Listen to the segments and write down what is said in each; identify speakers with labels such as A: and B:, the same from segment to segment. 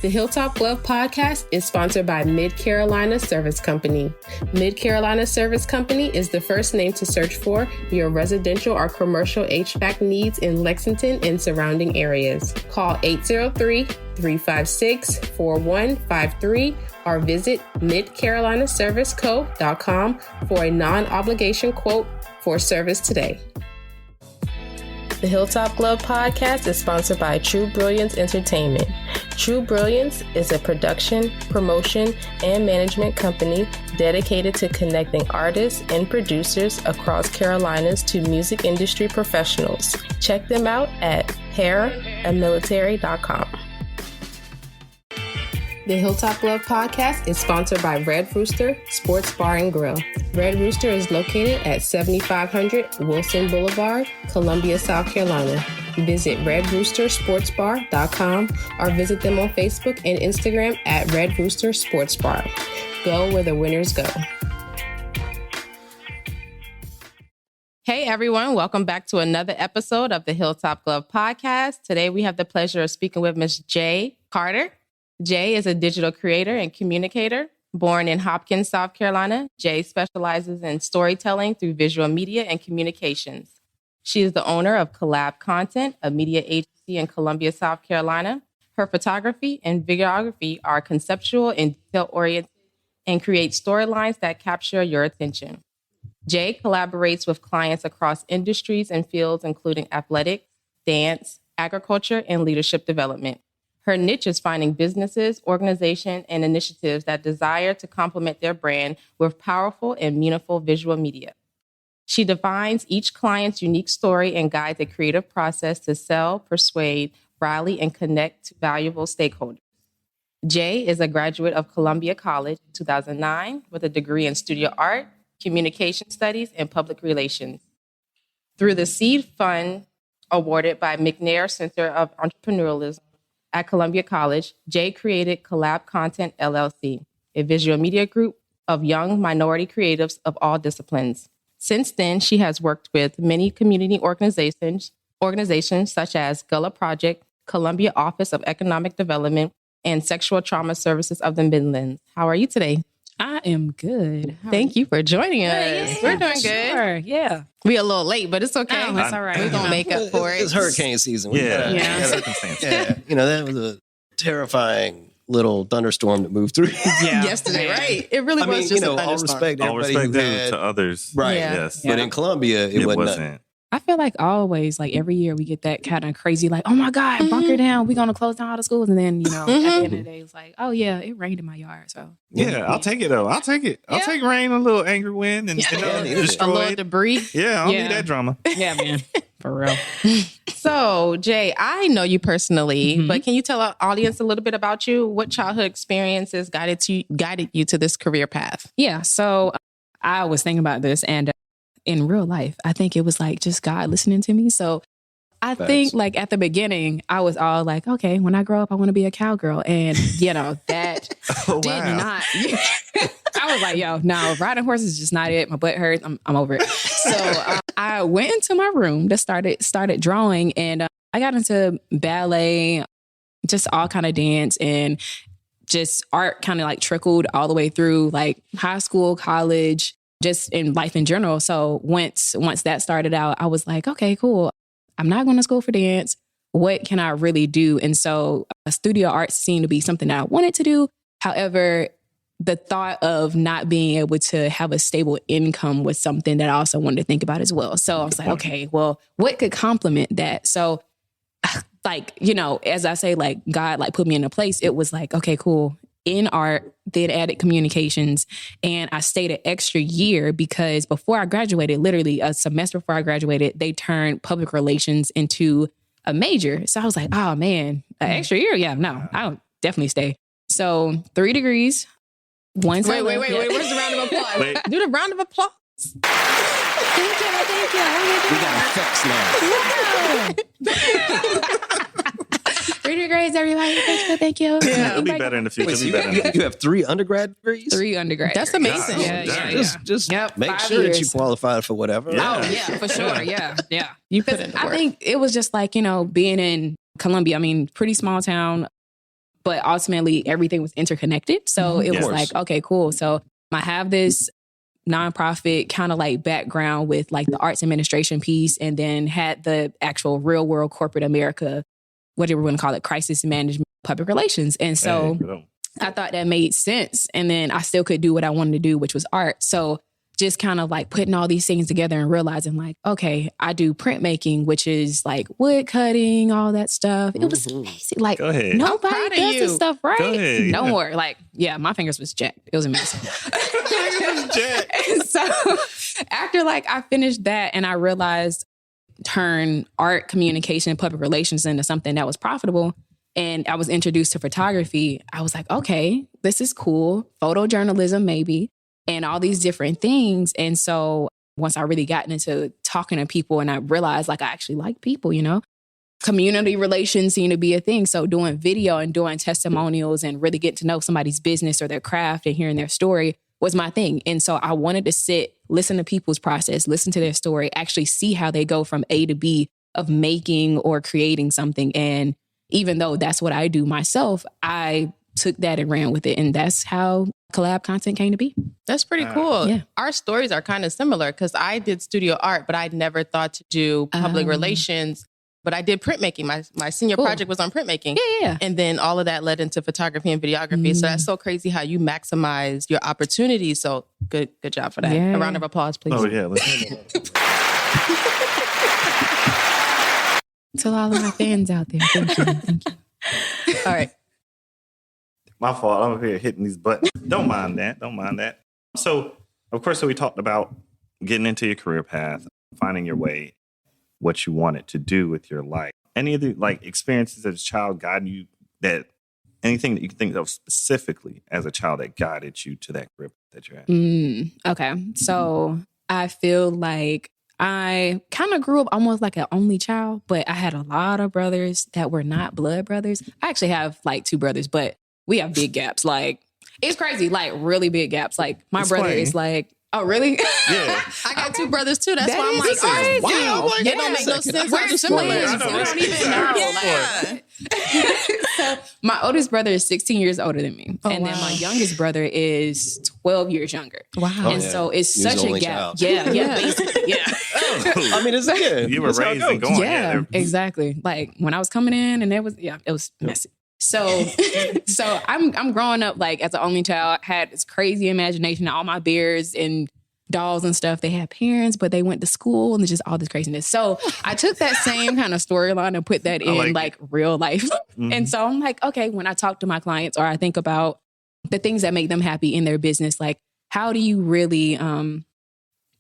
A: The Hilltop Glove podcast is sponsored by Mid Carolina Service Company. Mid Carolina Service Company is the first name to search for your residential or commercial HVAC needs in Lexington and surrounding areas. Call 803-356-4153 or visit midcarolinaserviceco.com for a non-obligation quote for service today. The Hilltop Glove podcast is sponsored by True Brilliance Entertainment. True Brilliance is a production, promotion, and management company dedicated to connecting artists and producers across Carolinas to music industry professionals. Check them out at hairandmilitary.com. The Hilltop Glove podcast is sponsored by Red Rooster Sports Bar and Grill. Red Rooster is located at 7500 Wilson Boulevard, Columbia, South Carolina. Visit redroostersportsbar.com or visit them on Facebook and Instagram at Red Rooster Sports Bar. Go where the winners go. Hey everyone, welcome back to another episode of the Hilltop Glove podcast. Today we have the pleasure of speaking with Ms. Jay Carter. Jay is a digital creator and communicator. Born in Hopkins, South Carolina, Jay specializes in storytelling through visual media and communications. She is the owner of Collab Content, a media agency in Columbia, South Carolina. Her photography and videography are conceptual and detail-oriented and create storylines that capture your attention. Jay collaborates with clients across industries and fields, including athletics, dance, agriculture, and leadership development. Her niche is finding businesses, organizations, and initiatives that desire to complement their brand with powerful and meaningful visual media. She defines each client's unique story and guides a creative process to sell, persuade, rally, and connect to valuable stakeholders. Jay is a graduate of Columbia College in 2009 with a degree in studio art, communication studies, and public relations. Through the Seed Fund awarded by McNair Center of Entrepreneurialism at Columbia College, Jay created Collab Content LLC, a visual media group of young minority creatives of all disciplines. Since then, she has worked with many community organizations such as Gullah Project, Columbia Office of Economic Development, and Sexual Trauma Services of the Midlands. How are you today?
B: I am good.
A: Thank you for joining us.
B: Yeah,
A: We're doing good.
B: Sure, yeah.
A: We're a little late, but it's okay.
B: Oh, that's all right.
A: We're going to make up for it.
C: It's hurricane season.
A: Yeah.
C: Yeah. That was a terrifying little thunderstorm that moved through.
A: Yesterday, right? It really was just a thunderstorm.
C: All respect
D: to others.
C: Right.
A: Yeah.
D: Yes.
C: But in Columbia, it wasn't.
B: I feel like always, like every year we get that kind of crazy, like, oh my God, bunker down. We're going to close down all the schools. And then, at the end of the day, it's like, oh yeah, it rained in my yard. So
D: Yeah, I'll take it though. I'll take it. I'll take rain, a little angry wind, and
A: a
D: destroy
A: little debris.
D: Yeah, I don't need that drama.
B: yeah, man, for real.
A: So, Jay, I know you personally, but can you tell our audience a little bit about you? What childhood experiences guided you to this career path?
B: Yeah, so I was thinking about this, and in real life, I think it was like just God listening to me. So I think like at the beginning, I was all like, okay, when I grow up, I want to be a cowgirl. And, that did not. I was like, yo, no, riding horses is just not it. My butt hurts. I'm over it. So I went into my room that started drawing, and I got into ballet, just all kind of dance, and just art kind of like trickled all the way through like high school, college, just in life in general. So once that started out, I was like, okay, cool. I'm not going to school for dance. What can I really do? And so studio arts seemed to be something that I wanted to do. However, the thought of not being able to have a stable income was something that I also wanted to think about as well. So I was like, okay, well, what could complement that? So like, as I say, like God like put me in a place, it was like, okay, cool. In art, then added communications. And I stayed an extra year because before I graduated, literally a semester before I graduated, they turned public relations into a major. So I was like, oh man, an extra year? Yeah, no, I'll definitely stay. So 3 degrees. Wait, where's the round of applause? Do the round of applause. Thank you.
C: We got effects now.
B: 3 degrees, everybody. Thank you.
D: Yeah, it'll be better in the future.
C: You have 3 undergrad degrees?
B: 3 undergrad.
A: That's amazing.
C: Just make
B: 5
C: sure
B: years.
C: that you qualify for whatever.
D: Yeah.
B: Oh, yeah, for sure. Yeah.
A: You put in the
B: I
A: work.
B: think it was just like, being in Columbia, I mean, pretty small town, but ultimately everything was interconnected. So it was like, okay, cool. So I have this nonprofit kind of like background with like the arts administration piece, and then had the actual real world corporate America, whatever we want to call it, crisis management, public relations. And so I thought that made sense. And then I still could do what I wanted to do, which was art. So just kind of like putting all these things together and realizing like, okay, I do printmaking, which is like wood cutting, all that stuff. It was amazing. Like nobody does this stuff, right? No more. Like, yeah, my fingers was jacked. It was amazing. And so after like I finished that and I realized turn art communication and public relations into something that was profitable, and I was introduced to photography, I was like, okay, this is cool. Photojournalism, maybe, and all these different things. And so once I really got into talking to people and I realized like I actually like people, you know, community relations seem to be a thing. So doing video and doing testimonials and really getting to know somebody's business or their craft and hearing their story was my thing. And so I wanted to sit, listen to people's process, listen to their story, actually see how they go from A to B of making or creating something. And even though that's what I do myself, I took that and ran with it. And that's how collab content came to be.
A: That's pretty cool.
B: Yeah.
A: Our stories are kind of similar because I did studio art, but I never thought to do public relations. But I did printmaking. My senior project was on printmaking.
B: Yeah.
A: And then all of that led into photography and videography. So that's so crazy how you maximize your opportunities. So good job for that.
B: Yeah.
A: A round of applause, please.
D: Oh, yeah. Let's
B: To all of my fans out there, thank you. Thank you.
A: All right.
D: My fault. I'm over here hitting these buttons. Don't mind that. So, of course, we talked about getting into your career path, finding your way, what you wanted to do with your life. Any of the like experiences as a child guiding you, that anything that you can think of specifically as a child that guided you to that career that you're at?
B: Okay. So I feel like I kind of grew up almost like an only child, but I had a lot of brothers that were not blood brothers. I actually have like 2 brothers, but we have big gaps. Like, it's crazy, like really big gaps. Like my brother is like, oh, really?
D: Yeah.
A: I got 2 brothers too. That's
B: That
A: why I'm
B: is
A: like,
B: crazy.
A: wow.
C: Like,
A: It don't make no sense.
B: We're
A: similar.
B: twins.
D: I know,
A: We don't even know.
B: So my oldest brother is 16 years older than me.
A: Oh,
B: and then my youngest brother is 12 years younger.
A: Wow.
B: And so it's
C: He was
B: such
C: the
B: a
C: only
B: gap.
C: child.
B: Yeah, basically. Yeah.
C: I mean, it's good.
D: You were
C: That's how it
D: raised and
C: goes.
D: going.
B: Yeah,
D: Yeah,
B: exactly. Like when I was coming in and it was messy. So I'm growing up like as an only child, had this crazy imagination. All my bears and dolls and stuff, they had parents, but they went to school and it's just all this craziness. So I took that same kind of storyline and put that in like real life. And so I'm like, okay, when I talk to my clients or I think about the things that make them happy in their business, like how do you really,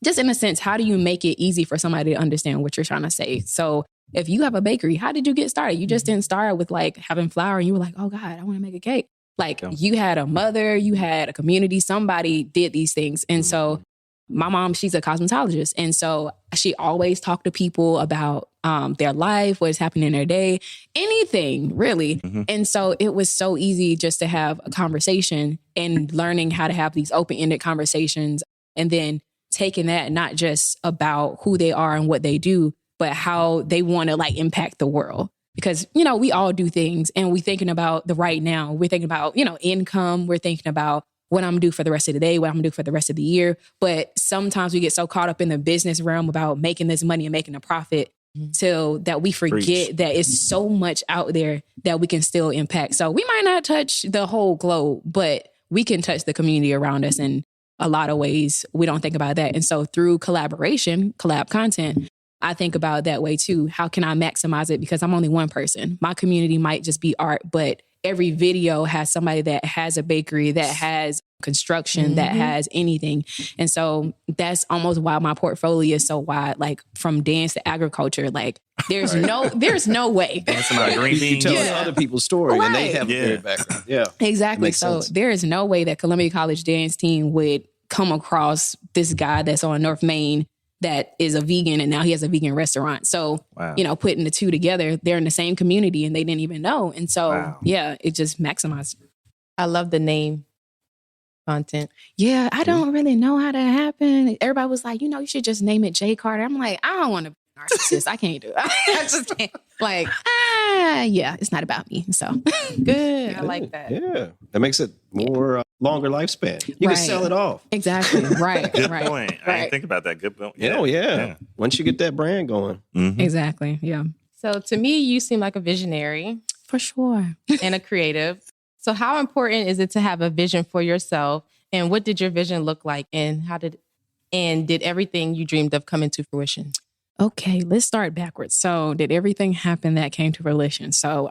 B: just in a sense, how do you make it easy for somebody to understand what you're trying to say? So if you have a bakery, how did you get started? You just didn't start with like having flour and you were like, oh God, I want to make a cake. Like you had a mother, you had a community, somebody did these things. And so my mom, she's a cosmetologist. And so she always talked to people about their life, what's happening in their day, anything really. And so it was so easy just to have a conversation and learning how to have these open-ended conversations and then taking that not just about who they are and what they do, but how they want to like impact the world. Because, you know, we all do things and we're thinking about the right now. We're thinking about, you know, income. We're thinking about what I'm gonna do for the rest of the day, what I'm gonna do for the rest of the year. But sometimes we get so caught up in the business realm about making this money and making a profit till that we forget that it's so much out there that we can still impact. So we might not touch the whole globe, but we can touch the community around us in a lot of ways. We don't think about that. And so through collaboration, collab content, I think about that way too. How can I maximize it? Because I'm only one person. My community might just be art, but every video has somebody that has a bakery, that has construction, that has anything. And so that's almost why my portfolio is so wide, like from dance to agriculture. Like there's no way.
D: Dancing on green
C: You're
D: beans.
C: telling other people's story and they have a
D: Yeah.
C: great background. Yeah.
B: Exactly.
C: Makes
B: So
C: sense.
B: there is no way that Columbia College dance team would come across this guy that's on North Main that is a vegan and now he has a vegan restaurant. So, you know, putting the two together, they're in the same community and they didn't even know. And so, yeah, it just maximized.
A: I love the name content.
B: Yeah, I don't really know how that happened. Everybody was like, you know, you should just name it Jay Carter. I'm like, I don't want to be a narcissist. I can't do it. I just can't. Like, yeah, it's not about me. So
A: Good. I like that.
C: Yeah. That makes it more longer lifespan. You
B: Right.
C: can sell it off.
B: exactly. Right.
D: Good
B: right.
D: point. I
B: Right.
D: didn't think about that. Good point.
C: Yeah. Once you get that brand going.
D: Mhm.
B: Exactly. Yeah.
A: So to me, you seem like a visionary
B: For sure.
A: and a creative. So how important is it to have a vision for yourself? And what did your vision look like? And did everything you dreamed of come into fruition?
B: Okay, let's start backwards. So, did everything happen that came to fruition? So,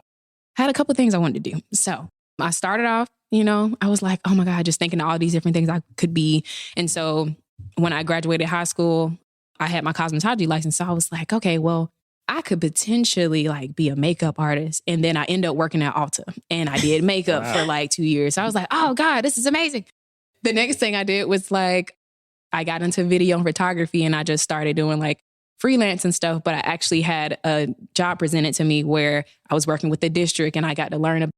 B: I had a couple of things I wanted to do. So, I started off, I was like, oh my God, just thinking of all these different things I could be. And so, when I graduated high school, I had my cosmetology license. So, I was like, okay, well, I could potentially like be a makeup artist. And then I ended up working at Ulta and I did makeup for like 2 years. So, I was like, oh God, this is amazing. The next thing I did was like, I got into video and photography and I just started doing like freelance and stuff, but I actually had a job presented to me where I was working with the district and I got to learn about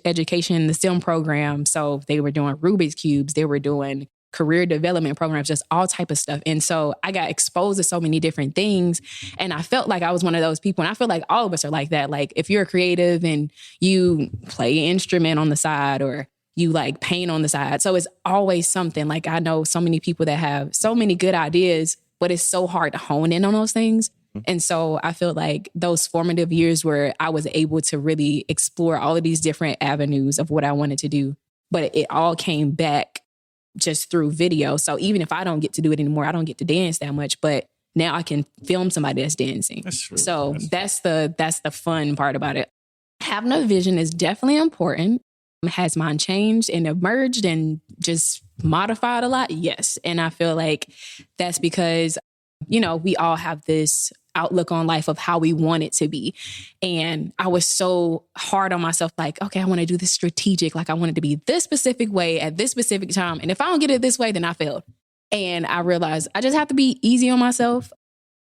B: education in the STEM program. So they were doing Rubik's Cubes, they were doing career development programs, just all type of stuff. And so I got exposed to so many different things. And I felt like I was one of those people. And I feel like all of us are like that. Like if you're creative and you play an instrument on the side or you like paint on the side. So it's always something. Like I know so many people that have so many good ideas, but it's so hard to hone in on those things. And so I feel like those formative years where I was able to really explore all of these different avenues of what I wanted to do, but it all came back just through video. So even if I don't get to do it anymore, I don't get to dance that much, but now I can film somebody that's dancing.
D: That's true.
B: So that's the fun part about it. Having a vision is definitely important. Has mine changed and emerged and just modified a lot? Yes. And I feel like that's because, we all have this outlook on life of how we want it to be. And I was so hard on myself, like, okay, I want to do this strategic. Like I want it to be this specific way at this specific time. And if I don't get it this way, then I failed. And I realized I just have to be easy on myself.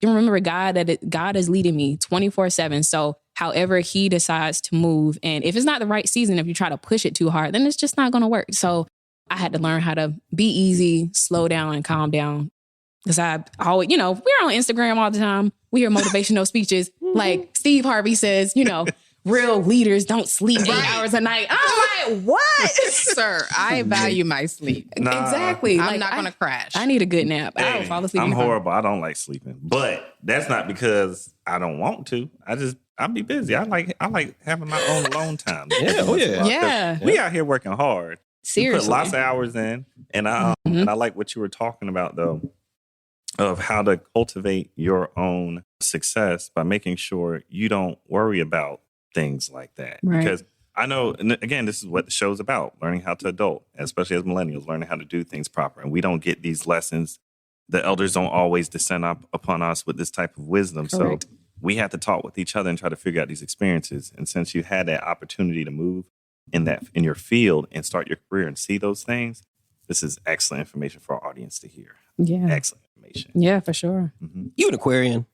B: You remember God is leading me 24/7. So however he decides to move, and if it's not the right season, if you try to push it too hard, then it's just not going to work. So I had to learn how to be easy, slow down and calm down. Because I always, we're on Instagram all the time. We hear motivational speeches. Like Steve Harvey says, real leaders don't sleep 8 hours a night. I'm like, what?
A: Sir, I value my sleep.
B: Exactly.
A: I'm not going to crash.
B: I need a good nap. I
D: Hey,
B: will fall asleep.
D: I'm
B: in the car.
D: horrible. I don't like sleeping, but that's not because I don't want to. I'll be busy. I like having my own alone time.
C: Yeah, oh yeah.
B: Yeah.
D: We out here working hard.
B: Seriously.
D: We put lots of hours in, and I like what you were talking about though, of how to cultivate your own success by making sure you don't worry about things like that.
B: Right.
D: Because I know, and again, this is what the show's about, learning how to adult, especially as millennials, learning how to do things proper. And we don't get these lessons. The elders don't always descend upon us with this type of wisdom.
B: Correct.
D: So we have to talk with each other and try to figure out these experiences. And since you had that opportunity to move in your field and start your career and see those things, this is excellent information for our audience to hear.
B: Yeah.
D: Excellent information.
B: Yeah, for sure.
C: You an Aquarian?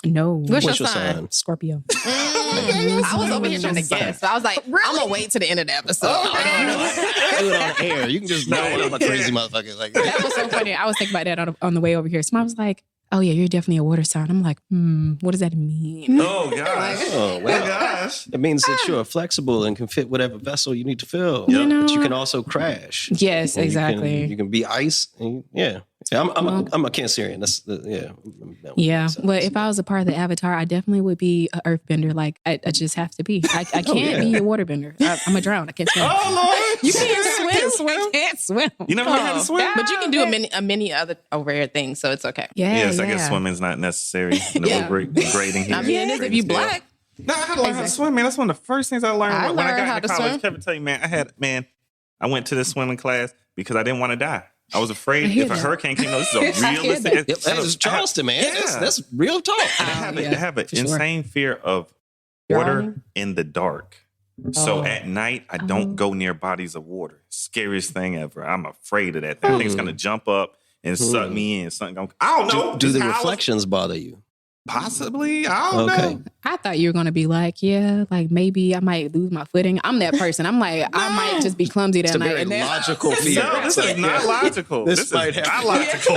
B: No.
A: What's
C: What's
A: your
C: your
A: sign?
C: sign?
B: Scorpio.
A: I was over here trying to guess. So I was like, I'm going to wait to the end of the episode.
C: Do it on air. You can just know I'm a crazy motherfucker. Like
B: That was so funny. I was thinking about that on the way over here. Somebody was like, oh yeah, you're definitely a water sign. I'm like, what does that mean?
D: Oh, gosh.
C: Oh, well.
D: gosh.
C: It means that you're flexible and can fit whatever vessel you need to fill.
B: You know
C: But you can
B: what?
C: also crash.
B: Yes,
C: And
B: exactly.
C: You can be ice. And, yeah. I'm a Cancerian. That's yeah.
B: Yeah. Well, if I was a part of the Avatar, I definitely would be an earthbender. Like, I just have to be. I can't be a waterbender. I'm a drown. I can't swim.
D: Oh, Lord.
B: You can't swim? I can't swim.
D: You never learned how to swim?
A: But you can do many other rare things, so it's okay.
B: Yeah.
D: Yes, I guess swimming's not necessary. No
B: Yeah.
D: grading here.
A: I mean, it is if you black.
D: No, I had to learn how to swim, man. That's one of the first things I learned
A: I
D: when I
A: learned
D: got
A: how
D: into
A: to
D: college.
A: swim.
D: Kevin tell you, man, I went to this swimming class because I didn't want to die. I was afraid
B: hear
D: if a
B: that.
D: hurricane came, this is a
B: I hear
D: realistic.
B: that.
C: Yep, that is Charleston, man.
D: Yeah.
C: That's real talk.
D: I have,
B: yeah,
D: I have an
B: for sure.
D: insane fear of water
A: Drowning?
D: in the dark. So
A: Oh.
D: at night, I don't go near bodies of water. Scariest thing ever. I'm afraid of that thing. I think it's going to jump up and suck me in. Something going, I don't know.
C: Do the
D: Just how I was-
C: reflections bother you?
D: Possibly. I don't know.
B: I thought you were going to be like, yeah, like maybe I might lose my footing. I'm that person. I'm like, I might just be clumsy that night.
C: It's a very logical fear.
D: No, this is not logical. This is not logical.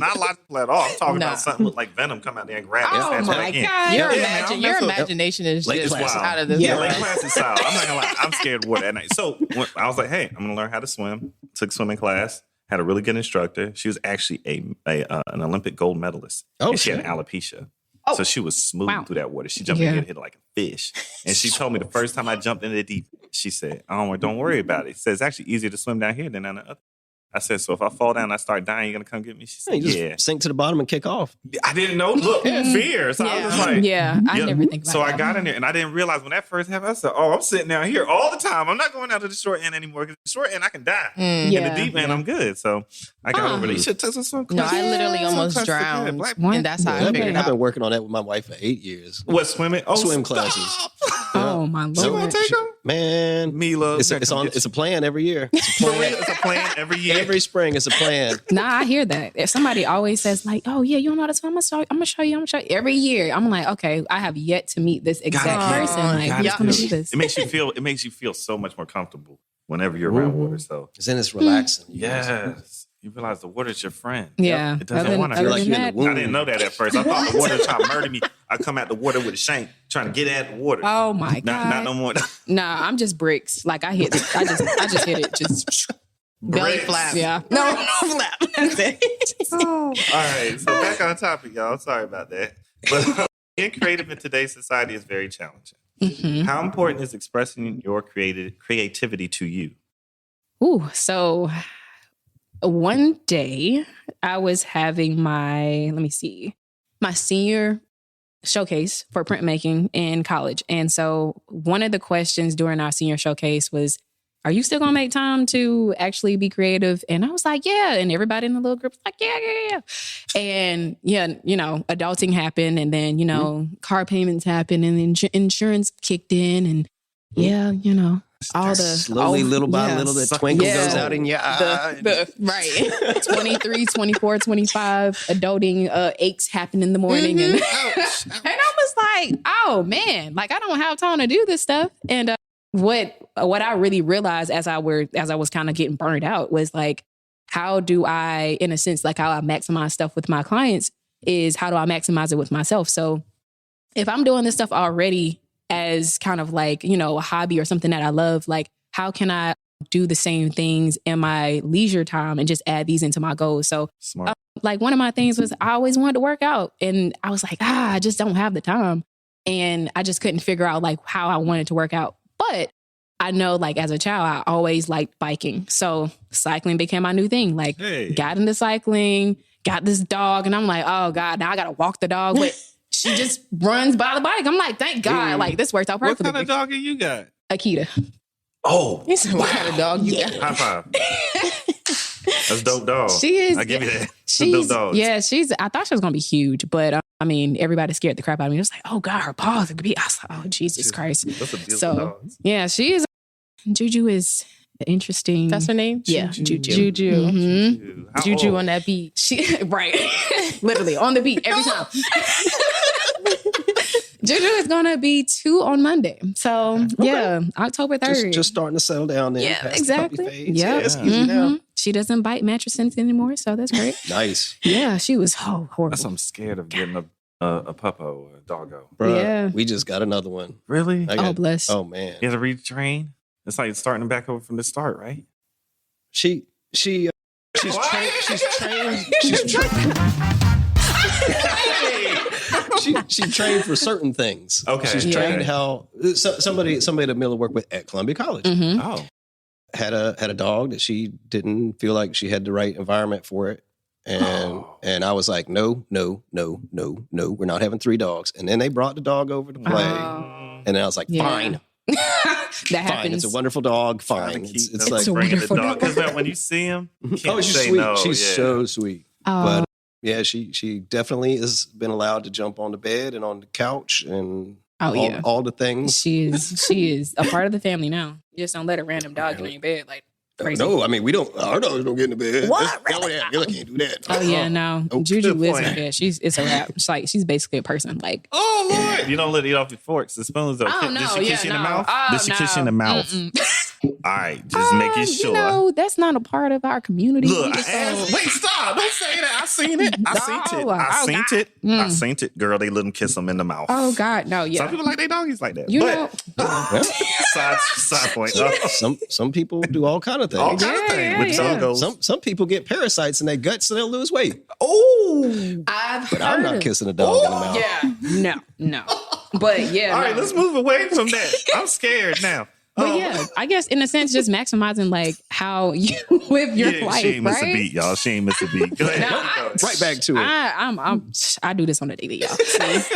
D: Not logical at all. I'm talking about something look like Venom come out there and grab
A: Oh
D: his
A: my God. Your imagination is just out of this
D: Yeah,
A: world.
D: Lake Placid style. I'm not gonna lie. I'm scared of water at night. So I was like, hey, I'm gonna learn how to swim. Took swimming class. Had a really good instructor. She was actually an Olympic gold medalist. And she had alopecia. So she was smooth through that water. She jumped in and hit it like a fish. And she told me the first time I jumped into the deep, she said, "Oh, don't worry about it." She said, "It's actually easier to swim down here than on the other." I said, "So if I fall down and I start dying, you're going to come get me?" She said,
C: you just sink to the bottom and kick off.
D: I didn't know. Look, fear. So I was like,
B: I never think about that.
D: So I got in there and I didn't realize when that first happened, I said, "Oh, I'm sitting down here all the time. I'm not going out to the short end anymore because the short end I can die. In the deep end, I'm good." So I got over there. You should test some
A: No, I literally almost drowned. And that's how I figured it
C: I've
A: out.
C: been working on that with my wife for 8 years.
D: What, swimming? Oh,
C: swim classes.
B: Oh, my Lord.
D: You want to take them?
C: Man,
D: Mila,
C: it's a plan every year. It's a
D: For
C: plan.
D: real, it's a plan every year.
C: Every spring, it's a plan.
B: Nah, I hear that. If somebody always says like, "Oh yeah, you don't know how to swim," I'm gonna show you. Every year, I'm like, okay, I have yet to meet this exact person. Like, I'm just gonna do this.
D: It makes you feel so much more comfortable whenever you're around water. So
C: then it's relaxing.
D: Yes. You realize the water's your friend.
B: Yeah.
D: It doesn't want to
C: feel like you're in the womb.
D: I didn't know that at first. I thought the water was trying to murder me. I come at the water with a shank, trying to get at the water.
B: Oh my God.
D: Not no more.
B: Nah, I'm just bricks. Like I hit it. I just hit it. Just
A: Belly flap.
B: Yeah. No flap. That's it.
D: All right. So back on topic, y'all. Sorry about that. But being creative in today's society is very challenging.
B: Mm-hmm.
D: How important is expressing your creativity to you?
B: Ooh, so one day I was having my senior showcase for printmaking in college. And so one of the questions during our senior showcase was, "Are you still going to make time to actually be creative?" And I was like, "Yeah." And everybody in the little group was like, yeah. And adulting happened. And then, car payments happened and then insurance kicked in. And
C: slowly, little by little, the twinkle goes out in your eye.
B: Right. 23, 24, 25, adulting aches happen in the morning. And, and I was like, oh man, like I don't have time to do this stuff. And what I really realized as I was kind of getting burned out was like, how do I, in a sense, like how I maximize stuff with my clients is how do I maximize it with myself? So if I'm doing this stuff already as kind of like, a hobby or something that I love, like how can I do the same things in my leisure time and just add these into my goals? So like one of my things was I always wanted to work out and I was like, I just don't have the time. And I just couldn't figure out like how I wanted to work out. But I know like as a child, I always liked biking. So cycling became my new thing. Like got into cycling, got this dog and I'm like, oh God, now I got to walk the dog. But she just runs by the bike. I'm like, thank God. Like this worked out perfectly.
D: What kind of dog you got?
B: Akita.
D: Oh.
A: What kind of dog you got?
D: High five. That's a dope dog.
B: She is.
D: I give you that.
B: She's
D: dope dog.
B: Yeah, I thought she was going to be huge, but everybody scared the crap out of me. It was like, oh God, her paws could be. I was like, oh Jesus Christ.
D: That's a beautiful dog.
B: Yeah, she is. Juju is interesting.
A: That's her name?
B: Yeah,
A: Juju.
B: Mm-hmm.
A: Juju on that beat.
B: Right. Literally on the beat every time. Juju is going to be 2 on Monday. So, October 3rd.
C: Just starting to settle down there.
B: Yeah, exactly.
C: Yeah, it's easy now.
B: She doesn't bite mattresses anymore, so that's great.
C: Nice.
B: Yeah, she was horrible.
D: That's I'm scared of getting a puppo or a doggo.
C: Bruh, we just got another one.
D: Really?
B: Bless.
C: Oh, man.
D: You have to retrain? It's like starting back over from the start, right?
C: She's trained. She trained for certain things.
D: Okay.
C: She's trained how somebody that Miller worked with at Columbia College.
B: Mm-hmm.
D: Oh.
C: Had a dog that she didn't feel like she had the right environment for it. And I was like, no, we're not having 3 dogs. And then they brought the dog over to play. And then I was like, fine.
B: That happens.
C: Fine. It's a wonderful dog. Fine. It's like
B: a wonderful
D: dog. Because when you see him, you can't
C: she's
D: say
C: sweet.
D: no.
C: She's so sweet. But yeah, she definitely has been allowed to jump on the bed and on the couch and all the things.
B: She is a part of the family now. You just don't let a random dog get on your bed. Like Crazy.
C: No, I mean, our dogs don't get in the bed.
B: What?
C: Y'all can't do that.
B: Oh yeah, no.
C: Nope.
B: Juju
D: Good
B: lives in
D: point.
B: bed. It's a wrap. She's basically a person. Like,
D: Oh Lord! You don't let it eat off your forks. The spoons though.
B: oh no,
D: Did she kiss you in the mouth?
B: Oh,
D: Did she kiss you in the mouth? All right, just making sure.
B: You know, that's not a part of our community.
D: Look, wait, stop! Don't say that. I seen it. I seen it, girl. They let them kiss them in the mouth.
B: Oh God, no, yeah.
D: Some people like their doggies like that.
B: You
D: but,
B: know,
D: side point.
C: Some people do all kind of things.
D: All kind of things. With dongos.
C: Some people get parasites in their guts, so they'll lose weight.
D: Oh,
C: But I'm not kissing a dog in the mouth.
B: Yeah, no. But yeah,
D: all right. Let's move away from that. I'm scared now.
B: But yeah, I guess in a sense, just maximizing like how you live your life,
D: she ain't miss
B: right?
D: a beat, y'all. She ain't miss a beat. Go ahead.
C: Right back to it.
B: I do this on the daily, y'all.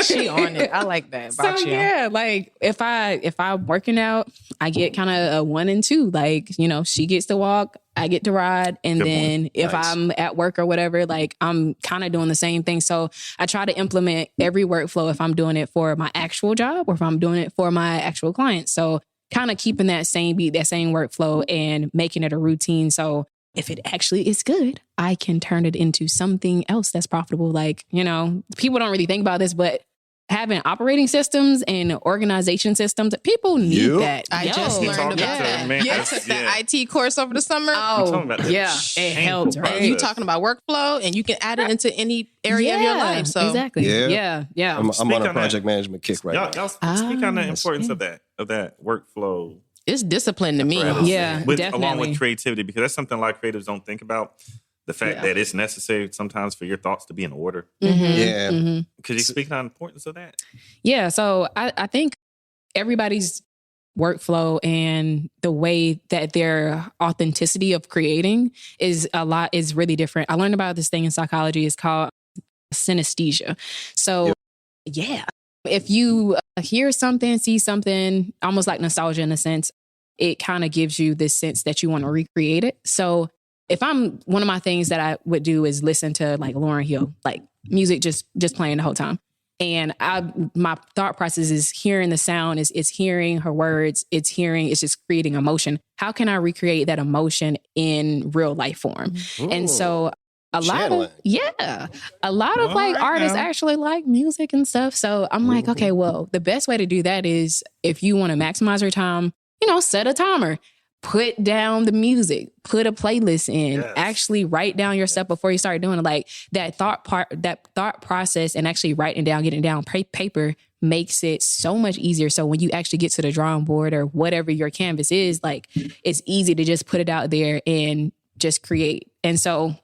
A: She on it. I like that about
B: So
A: you.
B: yeah, like if I'm working out, I get kind of a 1 and 2. Like, you know, she gets to walk, I get to ride, and
D: Good
B: then
D: point.
B: if
C: Nice.
B: I'm at work or whatever, like I'm kind of doing the same thing. So I try to implement every workflow if I'm doing it for my actual job or if I'm doing it for my actual clients. So kind of keeping that same beat, that same workflow, and making it a routine. So if it actually is good, I can turn it into something else that's profitable. Like, you know, people don't really think about this, but having operating systems and organization systems, people need that.
A: I just
B: Yo,
A: learned
D: talking
A: about
D: to
A: that.
D: her, man.
A: I took that IT course over the summer.
D: talking
B: Oh,
D: about that
B: yeah, it
D: shameful
B: helped, right?
A: And you talking about workflow, and you can add it into any area of your life. So
B: exactly.
C: Yeah.
B: Yeah.
C: I'm
D: Speak
C: on a
D: on
C: project management kick right now.
D: Y'all speak on the importance
B: yeah.
D: of that workflow.
A: it's discipline to me.
D: Right.
B: Yeah,
D: Along
B: definitely.
D: with creativity, because that's something a lot of creatives don't think about. The fact that it's necessary sometimes for your thoughts to be in order.
C: Yeah.
B: Mm-hmm.
D: Could you speak on the importance of that?
B: Yeah. So I think everybody's workflow and the way that their authenticity of creating is really different. I learned about this thing in psychology. It's called synesthesia. So yeah, if you hear something, see something, almost like nostalgia in a sense, it kind of gives you this sense that you want to recreate it. So if one of my things that I would do is listen to like Lauryn Hill, like music just playing the whole time. And my thought process is hearing the sound, it's hearing her words, it's just creating emotion. How can I recreate that emotion in real life form? And so a lot of like artists actually like music and stuff. So I'm like, okay, well, the best way to do that is if you want to maximize your time, you know, set a timer. Put down the music, put a playlist in, actually write down your stuff before you start doing it. Like that thought process and actually writing down, getting down paper makes it so much easier. So when you actually get to the drawing board or whatever your canvas is, like it's easy to just put it out there and just create. And so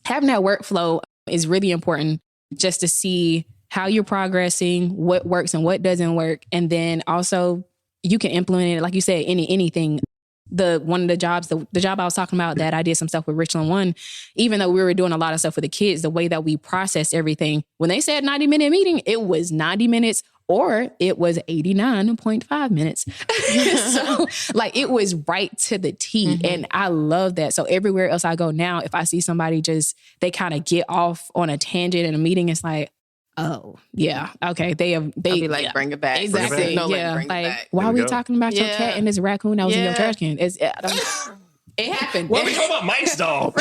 B: having that workflow is really important just to see how you're progressing, what works and what doesn't work. And then also you can implement it, like you said, anything. One of the jobs, the job I was talking about that I did some stuff with Richland One, even though we were doing a lot of stuff with the kids, the way that we processed everything, when they said 90-minute meeting, it was 90 minutes or it was 89.5 minutes. So like it was right to the T. And I love that. So everywhere else I go now, if I see somebody they kind of get off on a tangent in a meeting, it's like, oh yeah, okay. They
A: be like, bring it back.
B: Exactly.
A: No,
B: yeah.
A: bring it
B: Like,
A: back.
B: why are we
D: go.
B: talking about your
A: Yeah.
B: cat and this raccoon that was in your
A: Yeah.
B: trash can? It happened.
C: What are we talking about? Mike's dog.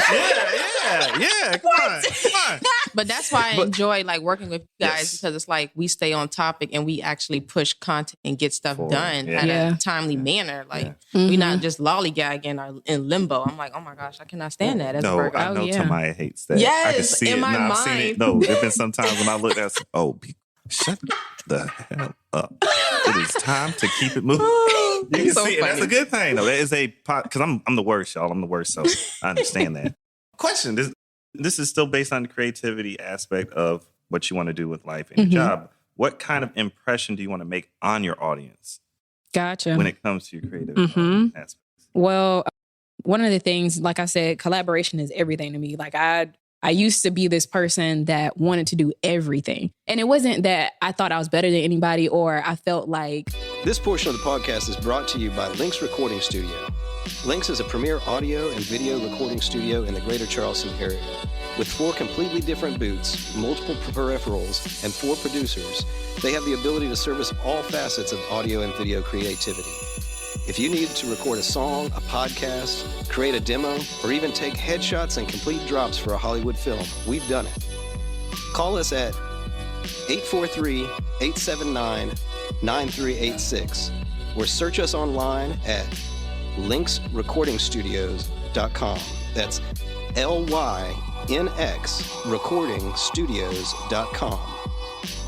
D: Yeah. Come on.
A: But that's why I enjoy like working with you guys because it's like we stay on topic and we actually push content and get stuff done at a timely manner. Like we're not just lollygagging or in limbo. I'm like, oh my gosh, I cannot stand that as a
D: No,
A: worker.
D: I know Tamaya hates that.
A: Yes,
D: I can see
A: in
D: it.
A: my
D: No, I've seen
A: mind.
D: it. No, there's been some times when I looked at shut the hell up. It is time to keep it moving. You can
A: so
D: see it. That's
A: funny.
D: a good thing, though. That is because I'm the worst, y'all. I'm the worst, so I understand that. Question: This is still based on the creativity aspect of what you want to do with life and your job. What kind of impression do you want to make on your audience
B: Gotcha.
D: when it comes to your creative aspects?
B: Well, one of the things, like I said, collaboration is everything to me. Like I used to be this person that wanted to do everything. And it wasn't that I thought I was better than anybody or I felt like...
C: This portion of the podcast is brought to you by Lynx Recording Studio. Lynx is a premier audio and video recording studio in the greater Charleston area. With 4 completely different booths, multiple peripherals, and 4 producers, they have the ability to service all facets of audio and video creativity. If you need to record a song, a podcast, create a demo, or even take headshots and complete drops for a Hollywood film, we've done it. Call us at 843-879-9386 or search us online at lynxrecordingstudios.com. That's LYNX recordingstudios.com.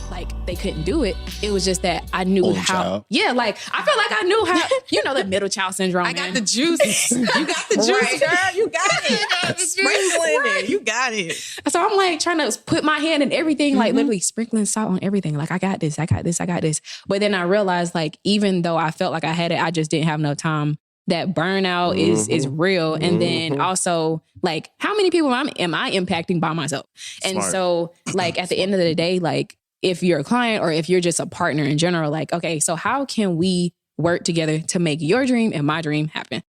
B: Like they couldn't do it. It was just that I knew
C: Only
B: how.
C: child.
B: Yeah, like I felt like I knew how. You know the middle child syndrome.
A: I got
B: man.
A: the juice. You got the juice,
E: Right.
A: girl. You got it.
E: Sprinkling it. You got it.
B: So I'm like trying to put my hand in everything, like literally sprinkling salt on everything. Like I got this, I got this, I got this. But then I realized, like even though I felt like I had it, I just didn't have enough time. That burnout is real. And then also, like, how many people am I impacting by myself? And
D: Smart.
B: so, like, at the end of the day, like, if you're a client or if you're just a partner in general, like, okay, so how can we work together to make your dream and my dream happen?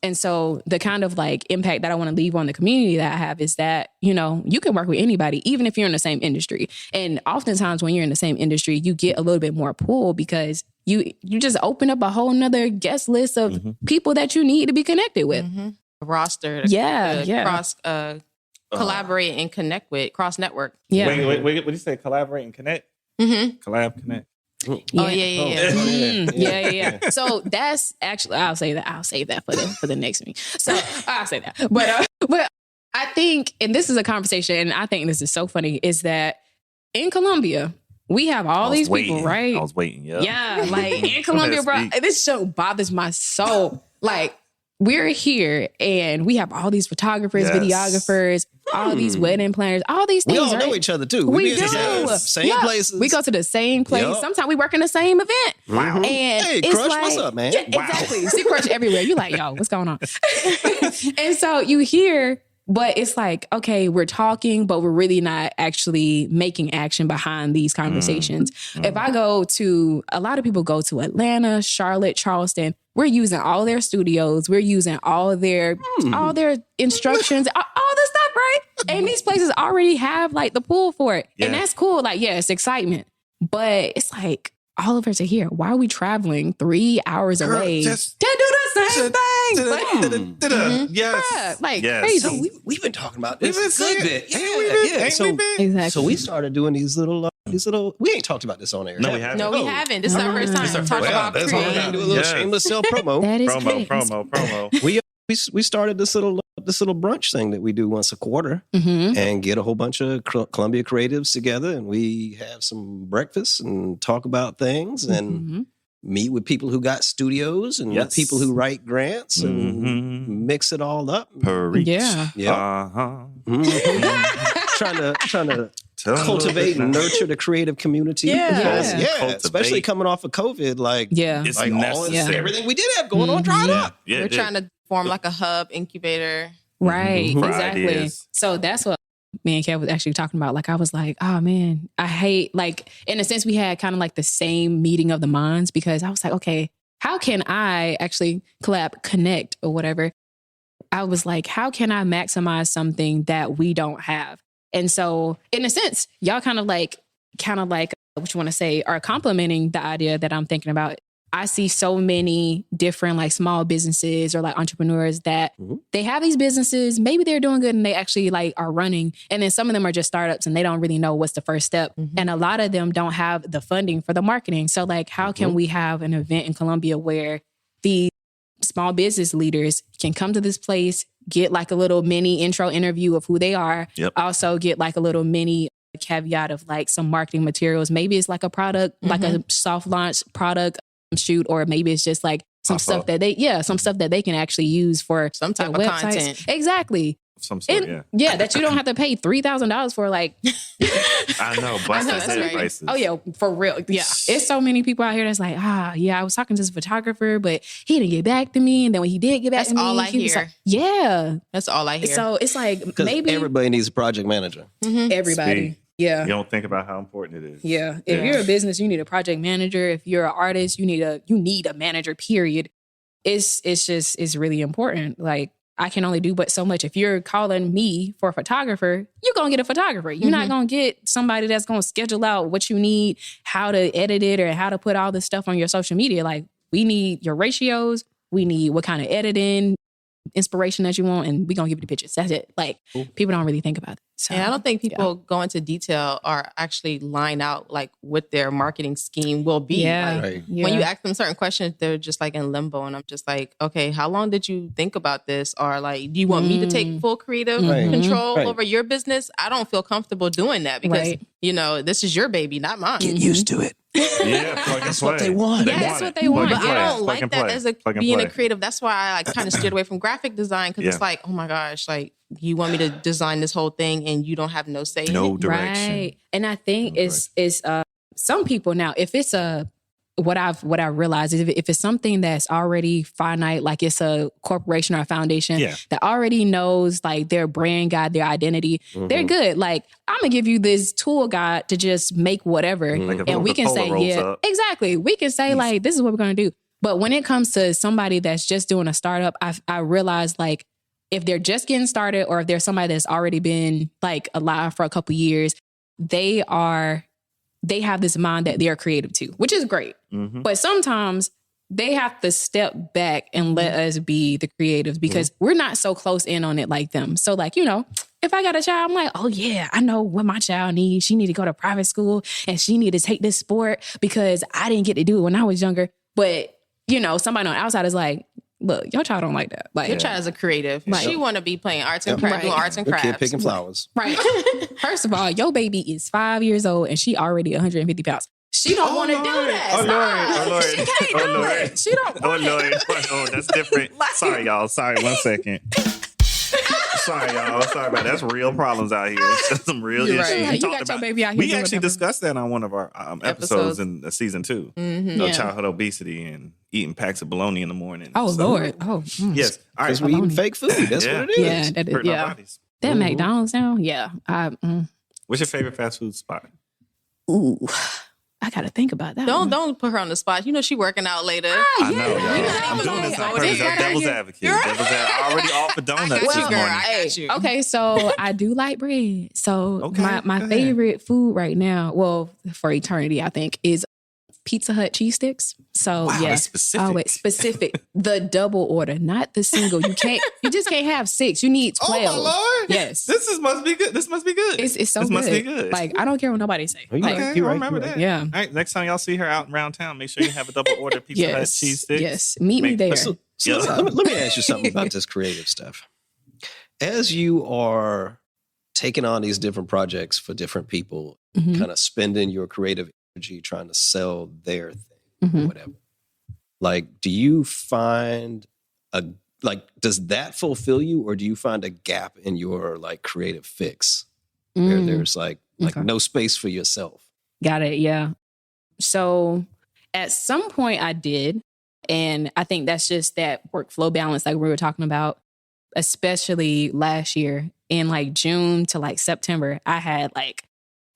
B: And so the kind of like impact that I want to leave on the community that I have is that, you know, you can work with anybody, even if you're in the same industry. And oftentimes when you're in the same industry, you get a little bit more pull because you just open up a whole nother guest list of people that you need to be connected with.
A: Roster.
B: Yeah.
A: Cross collaborate and connect with, cross network.
B: Yeah.
D: Wait, what did you say? Collaborate and connect?
A: Mm-hmm.
D: Collab, connect.
A: Oh, yeah.
B: Yeah. So that's actually, I'll save that for the next meeting. So I'll say that. But I think, and this is a conversation, and I think this is so funny, is that in Colombia, we have all these people, right?
D: I was waiting. Yeah.
B: Yeah, like in Colombia, bro, this show bothers my soul. Like, we're here and we have all these photographers, videographers, all these wedding planners, all these things.
C: We all
B: right?
C: know each other too.
B: We
C: be
B: do.
C: at the same places.
B: We go to the same place.
C: Yep.
B: Sometimes we work in the same event.
C: Wow.
B: And
C: Hey,
B: it's
C: Crush,
B: like,
C: what's up, man?
B: Yeah, exactly. You see Crush everywhere. You like, yo, what's going on? And so you hear, but it's like, okay, we're talking, but we're really not actually making action behind these conversations. If I go to, a lot of people go to Atlanta, Charlotte, Charleston, we're using all their studios. We're using all their instructions, all this stuff, right? And these places already have like the pool for it.
D: Yeah.
B: And that's cool. Like, yeah, it's excitement. But it's like, all of us are here. Why are we traveling 3 hours away
D: just-
B: to do the same thing?
D: Yes.
B: Bruh, like
D: Yes.
B: crazy.
C: So we've been talking about this
D: We've
C: a
D: been
C: good
D: saying-
C: bit.
D: Ain't we been?
C: Yeah.
D: Ain't
C: So,
D: we been?
B: Exactly.
C: so we started doing these little. We ain't talked about this on air.
D: No,
C: have
D: we haven't.
A: No, we haven't. This is our first time.
D: This is our
A: Talk
D: first
A: about
D: time. That's
C: So
D: all
C: we're
D: we
C: gonna
A: creating.
C: do a little
D: Yes.
C: shameless self promo.
B: That is
D: Promo.
B: crazy.
C: We started this little brunch thing that we do once a quarter
B: Mhm.
C: and get a whole bunch of Columbia creatives together, and we have some breakfast and talk about things and
B: Mhm.
C: meet with people who got studios and
D: Yes.
C: people who write grants and mix it all up.
D: Preach.
B: Yeah.
C: Yep.
D: Uh-huh.
C: trying to cultivate and nurture the creative community.
A: Yeah.
C: Because,
B: Yeah.
C: yeah, especially coming off of COVID, like,
B: Yeah.
D: It's
C: like all
D: necessary.
C: everything we did have going on dried up.
D: Yeah,
A: We're trying to form like a hub incubator.
B: Right.
C: Mhm.
D: For
B: Exactly.
D: ideas.
B: So that's what me and Kev was actually talking about. Like, I was like, oh man, I hate, like, in a sense, we had kind of like the same meeting of the minds because I was like, okay, how can I actually connect or whatever? I was like, how can I maximize something that we don't have? And so in a sense, y'all kind of like, what you want to say, are complimenting the idea that I'm thinking about. I see so many different like small businesses or like entrepreneurs that they have these businesses, maybe they're doing good and they actually like are running. And then some of them are just startups and they don't really know what's the first step. And a lot of them don't have the funding for the marketing. So like, how can we have an event in Columbia where the small business leaders can come to this place, get like a little mini intro interview of who they are,
D: Yep.
B: also get like a little mini caveat of like some marketing materials. Maybe it's like a product, like a soft launch product shoot, or maybe it's just like some stuff that they can actually use for
A: Some type
B: their
A: of
B: websites.
A: content.
B: Exactly.
D: Some sort,
B: And, that you don't have to pay $3,000 for. Like,
D: I know, busted
A: that's
D: head
A: right.
D: prices.
B: oh yeah, for real. Yeah, it's so many people out here that's like, I was talking to this photographer, but he didn't get back to me. And then when he did get back
A: That's
B: to me,
A: all I
B: he was
A: hear.
B: like, yeah.
A: That's all I hear.
B: So it's like
C: Because
B: maybe
C: everybody needs a project manager.
B: everybody.
D: Speak.
B: Yeah.
D: You don't think about how important it is.
B: Yeah. If you're a business, you need a project manager. If you're an artist, you need a manager, period. It's really important. Like, I can only do but so much. If you're calling me for a photographer, you're going to get a photographer. You're not going to get somebody that's going to schedule out what you need, how to edit it, or how to put all this stuff on your social media. Like, we need your ratios. We need what kind of editing, inspiration that you want, and we're going to give you the pictures. That's it. Like, people don't really think about it. So,
A: and I don't think people go into detail or actually line out like what their marketing scheme will be.
B: Yeah.
A: Like,
C: Right.
A: when you ask them certain questions, they're just like in limbo. And I'm just like, okay, how long did you think about this? Or like, do you want me to take full creative control over your business? I don't feel comfortable doing that because, you know, this is your baby, not mine.
C: Get used to it.
D: Yeah,
C: That's what they want.
B: Yeah, that's what they want.
A: But I don't
D: Plug
A: like
D: and
A: that
D: play.
A: as being a creative. That's why I like kind of steered away from graphic design because it's like, oh my gosh, like you want me to design this whole thing and you don't have no say in it.
D: direction.
B: Right. And I think it's some people now, if it's what I've realized is if it's something that's already finite, like it's a corporation or a foundation that already knows like their brand guide, their identity, they're good. Like, I'm gonna give you this tool guide to just make whatever.
D: Like
B: and we can say, exactly. We can say like, this is what we're gonna do. But when it comes to somebody that's just doing a startup, I realize like if they're just getting started or if there's somebody that's already been like alive for a couple years, they have this mind that they're creative too, which is great. But sometimes they have to step back and let us be the creatives because we're not so close in on it like them. So like, you know, if I got a child, I'm like, oh yeah, I know what my child needs. She need to go to private school and she need to take this sport because I didn't get to do it when I was younger. But, you know, somebody on the outside is like, look, your child don't like that. Like,
A: your child is a creative.
B: Right.
A: She want to be playing arts and crafts, doing arts and
C: The
A: crafts.
C: kid picking flowers.
B: Right. First of all, your baby is 5 years old and she already 150 pounds. She don't want to do that.
D: Oh, Lord.
B: She can't do it. She don't want it.
D: Oh, that's different. Sorry, y'all. Sorry, 1 second. Sorry, y'all. Sorry about that. That's real problems out here. Some real issues.
B: Right. You got your baby out here.
D: We actually discussed that on one of our episodes in season 2. Childhood obesity and eating packs of bologna in the morning.
B: Oh,
D: So,
B: Lord. Oh,
D: yes. All right.
C: Because we eating fake food. That's what it is.
B: Yeah, that is.
D: Hurting our
B: Yeah.
D: bodies.
B: That McDonald's now? Yeah.
D: What's your favorite fast food spot?
B: Ooh. I got to think about that.
A: Don't put her on the spot. You know she working out later.
D: I know, y'all. I'm doing this on purpose. I'm devil's advocate. I already offered donuts this morning.
A: I got you.
B: Okay, so I do like bread. So my favorite food right now, well, for eternity, I think, is Pizza Hut cheese sticks. So
D: Wow,
B: yeah,
D: that's specific.
B: Oh, specific. The double order, not the single. You just can't have 6. You need 12.
D: Oh my Lord!
B: Yes,
D: Must be good. This must be good.
B: It's so
D: this
B: good.
D: must be good.
B: Like, I don't care what nobody say.
C: You
B: Like,
C: right.
D: Okay, I remember that.
B: Yeah.
D: All right, next time y'all see her out around town, make sure you have a double order Pizza Hut cheese sticks.
B: Yes, meet me there.
C: So let me ask you something about this creative stuff. As you are taking on these different projects for different people, kind of spending your creative energy trying to sell their thing, or whatever. Like, do you find does that fulfill you, or do you find a gap in your like creative fix where there's like no space for yourself?
B: Got it. Yeah. So at some point I did. And I think that's just that workflow balance like we were talking about, especially last year in like June to like September. I had like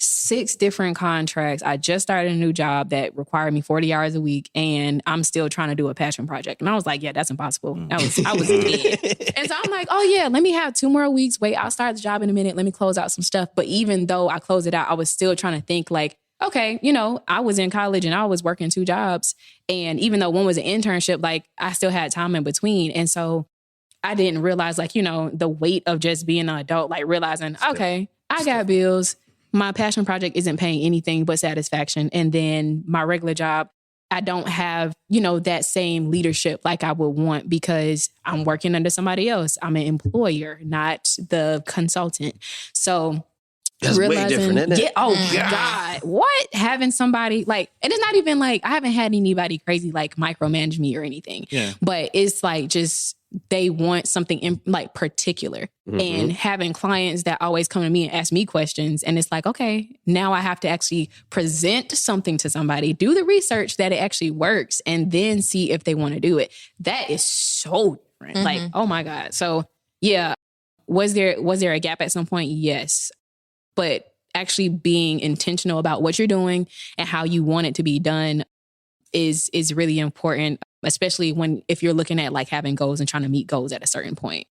B: 6 different contracts. I just started a new job that required me 40 hours a week, and I'm still trying to do a passion project. And I was like, yeah, that's impossible. I was dead. And so I'm like, oh yeah, let me have 2 more weeks. Wait, I'll start the job in a minute. Let me close out some stuff. But even though I closed it out, I was still trying to think like, okay, you know, I was in college and I was working 2 jobs. And even though one was an internship, like I still had time in between. And so I didn't realize like, you know, the weight of just being an adult, like realizing, okay, I got bills. My passion project isn't paying anything but satisfaction. And then my regular job, I don't have, you know, that same leadership like I would want because I'm working under somebody else. I'm an employer, not the consultant. So
C: That's way different, isn't it?
B: Yeah, oh God. What? Having somebody like, and it's not even like, I haven't had anybody crazy like micromanage me or anything.
D: Yeah.
B: But it's like just, they want something in, like particular. And having clients that always come to me and ask me questions. And it's like, okay, now I have to actually present something to somebody, do the research that it actually works, and then see if they want to do it. That is so different. Like, oh my God. So yeah, was there a gap at some point? Yes. But actually being intentional about what you're doing and how you want it to be done is really important, especially if you're looking at like having goals and trying to meet goals at a certain point.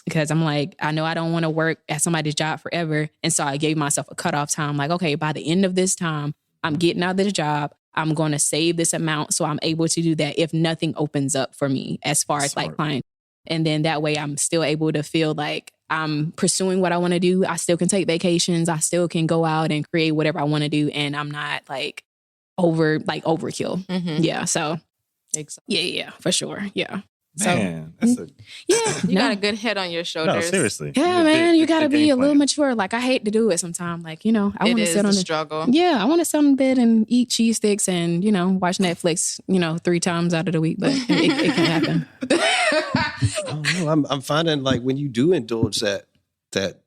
B: Because I'm like, I know I don't want to work at somebody's job forever. And so I gave myself a cutoff time. Like, okay, by the end of this time, I'm getting out of this job. I'm going to save this amount so I'm able to do that if nothing opens up for me as far as like client. And then that way I'm still able to feel like I'm pursuing what I want to do. I still can take vacations. I still can go out and create whatever I want to do. And I'm not like overkill.
A: Mm-hmm.
B: Yeah. So
A: exactly.
B: yeah, for sure. Yeah.
D: Man, that's
A: You got a good head on your shoulders.
D: No, seriously.
B: Yeah, man, you got to be a little mature. Like, I hate to do it sometimes. Like, I want to sit on the
A: struggle.
B: Yeah, I want to sit on the bed and eat cheese sticks and, watch Netflix, 3 times out of the week. But it can happen.
C: I don't know. I'm finding like when you do indulge that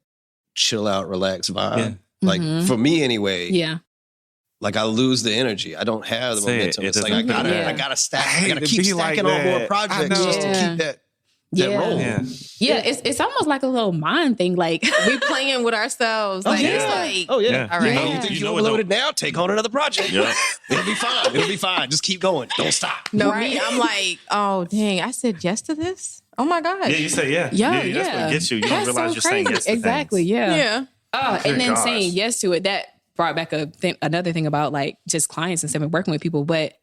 C: chill out, relax vibe, like for me anyway.
B: Yeah.
C: Like I lose the energy. I don't have the momentum. It's like I gotta stack. I gotta keep stacking on more projects just to keep that roll.
B: Yeah, it's almost like a little mind thing. Like
A: we playing with ourselves. Like it's like,
C: all right.
B: Yeah.
C: You think you're overloaded now? Take on another project. It'll be fine. It'll be fine. Just keep going. Don't stop.
A: No, me, I'm like, oh dang, I said yes to this. Oh my God.
D: Yeah, you say yeah. That's what gets you. You don't realize you're saying yes to
B: exactly.
D: things.
B: Yeah. Oh, and then
D: gosh.
B: saying yes to it. That brought back another thing about like just clients and stuff and working with people. But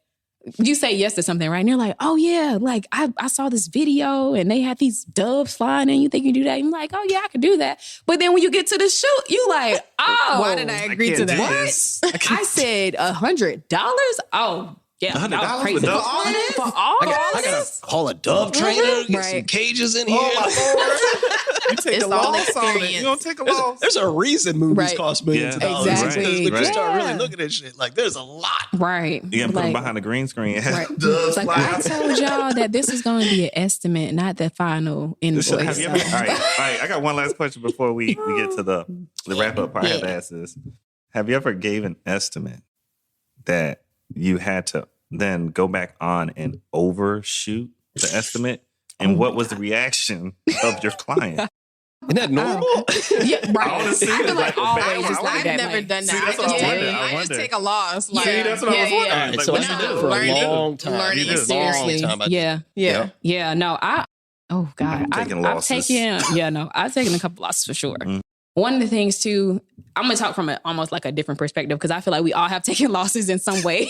B: you say yes to something, right? And you're like, oh yeah, like I saw this video and they had these doves flying and you think you do that? I'm like, oh yeah, I could do that. But then when you get to the shoot, you like, oh,
A: why did I agree to that?
B: What? I said $100? Oh, yeah,
D: $100
B: that was crazy.
D: for dove
B: For all
C: I gotta call a dove trainer, get some cages in here.
D: You take a loss on it. You don't take a loss.
C: There's a reason movies cost millions of dollars.
B: Exactly.
C: When you start really looking at shit, like there's a lot.
B: Right.
D: You gotta put them behind the green screen.
B: Right. It's like, I told y'all that this is going to be an estimate, not the final invoice.
D: Have you ever, all right. I got one last question before we get to the wrap up part. I have to ask this. Have you ever gave an estimate that you had to then go back on and overshoot the estimate? And what was the reaction of your client?
C: Isn't that normal?
B: Yeah, right.
D: I wanna see
B: I
D: it
B: feel like
D: like
B: always
A: I've
B: is like that.
A: never done
D: See,
A: that.
D: that's what I wonder.
A: I just take a loss. Like,
D: See, that's what I was wondering.
C: All right,
D: Like,
C: so
D: what
C: I've
D: you
C: been
D: do?
C: for
A: Learning.
C: a long time.
A: Learning.
C: You did.
B: Seriously.
C: Long time.
B: Yeah. No, oh God.
D: I've taken losses.
B: I've taken a couple losses for sure. One of the things too, I'm going to talk from almost like a different perspective because I feel like we all have taken losses in some way.